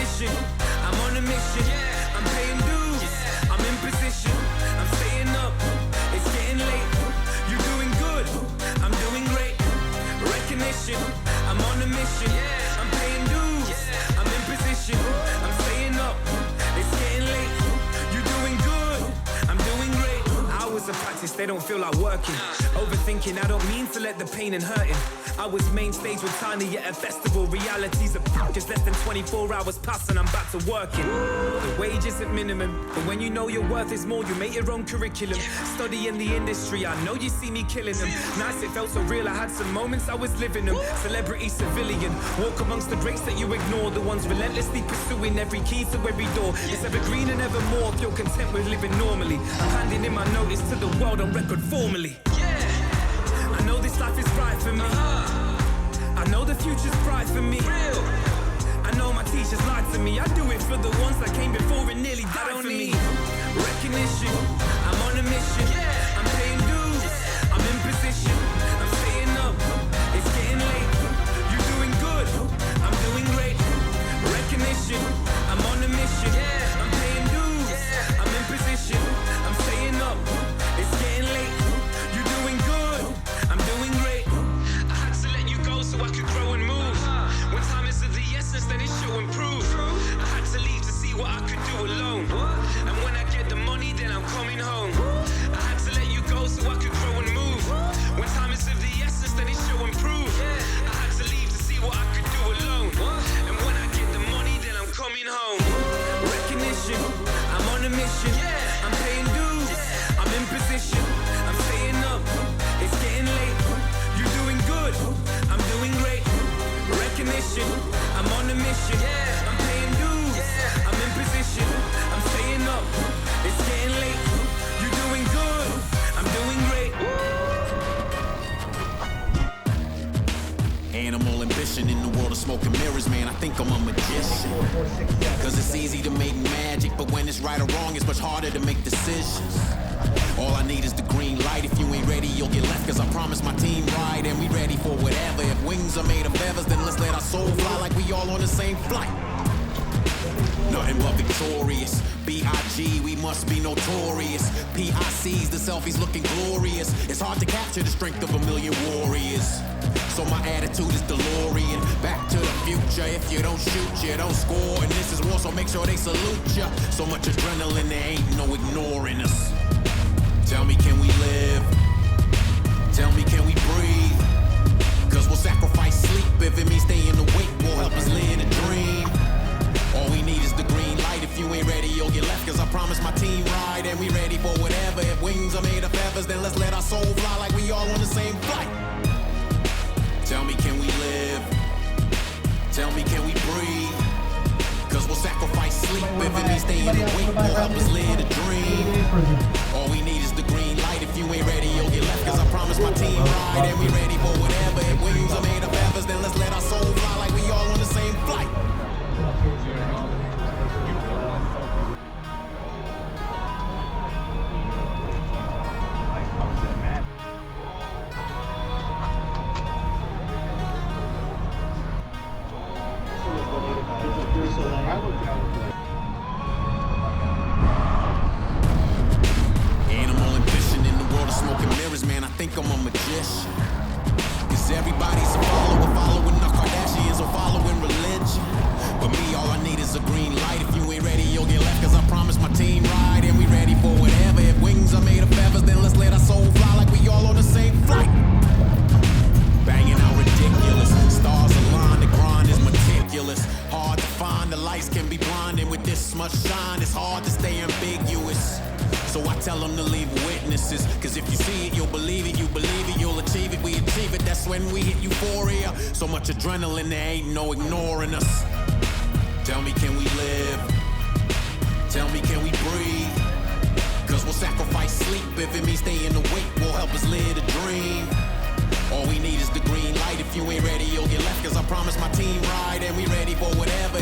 recognition. I'm on a mission. I'm paying dues. I'm in position. I'm staying up. It's getting late. You're doing good. I'm doing great. Recognition. I'm on a mission. I'm paying dues. I'm in position. I'm staying up. It's getting late. You're doing good. I'm doing great. Hours of practice, they don't feel like working. Overthinking, I don't mean to let the pain and hurting. I was main stage with Tiny at a festival. Reality's a just less than 24 hours pass and I'm back to working. The wage isn't minimum, but when you know your worth is more, you make your own curriculum. Study in the industry, I know you see me killing them. Nice, it felt so real, I had some moments I was living them. Celebrity, civilian, walk amongst the greats that you ignore. The ones relentlessly pursuing every key to every door. It's evergreen and evermore if you're content with living normally. I'm handing in my notice to the world on record formally. I know this life is right for me. I know the future's bright for me. I know my teachers lied to me. I do it for the ones that came before and nearly died for me. Recognition, I'm on a mission. I'm paying dues, I'm in position. I'm staying up, it's getting late. You're doing good, I'm doing great. Recognition, I'm on a mission. I'm paying dues, I'm in position. I'm staying up, it's getting late. You're doing good, I'm doing great. I had to let you go so I could grow and move. When time is of the essence, then it should improve. I had to leave to see what I could do alone. And when I get the money, then I'm coming home. I had to let you go so I could grow and move. When time is of the essence, then it should improve. I had to leave to see what I could do alone. And when I get the money, then I'm coming home. Recognition, I'm on a mission. I'm paying dues, I'm in position. I'm staying up, it's getting late. You're doing good, I'm doing great. Recognition, I'm on a mission. I'm paying dues, I'm in position. I'm staying up, it's getting late. You're doing good, I'm doing great. Animal ambition in the world of smoke and mirrors, man, I think I'm a magician. Cause it's easy to make magic, but when it's right or wrong, it's much harder to make decisions. All I need is the green light. If you ain't ready, you'll get left. Cause I promise my team ride and we ready for whatever. If wings are made of feathers, then let's let our soul fly like we all on the same flight. Nothing but victorious. B.I.G. we must be notorious. P.I.C.'s the selfies looking glorious. It's hard to capture the strength of a million warriors. So my attitude is DeLorean. Back to the future. If you don't shoot, you don't score. And this is war, so make sure they salute ya. So much adrenaline, there ain't no ignoring us. Tell me, can we live? Tell me, can we breathe? Cause we'll sacrifice sleep if it means staying awake. Will help us live a dream. All we need is the green light. If you ain't ready, you'll get left. Cause I promise my team ride and we ready for whatever. If wings are made of feathers, then let's let our soul fly like we all on the same flight. Tell me, can we live? Tell me, can we breathe? Cause we'll sacrifice sleep if it means staying awake. Will help us live a dream. All we need is the green light. If you ain't ready, you'll get left. Cause I promise my team ride and we ready for whatever. If wings are made of feathers, then let's let our soul fly like we all on the same flight. Animal ambition in the world of smoke and mirrors, man, I think I'm a magician. Cause everybody's a follower, following the Kardashians or following religion. But me, all I need is a green light. If you ain't ready, you'll get left. Cause I promise my team ride and we ready for whatever. If wings are made of feathers, then let's let our soul fly like we all on the same flight. Banging out ridiculous, stars align, the grind is meticulous. Hard to find, the lights can be blinding. With this much shine, it's hard to stay ambiguous. So I tell them to leave witnesses. Cause if you see it, you'll believe it. You believe it, you'll achieve it. We achieve it, that's when we hit euphoria. So much adrenaline, there ain't no ignoring us. Tell me, can we live? Tell me, can we breathe? Cause we'll sacrifice sleep if it means staying awake. Will help us live a dream. All we need is the green light. If you ain't ready, you'll get left. Cause I promise my team ride and we ready for whatever.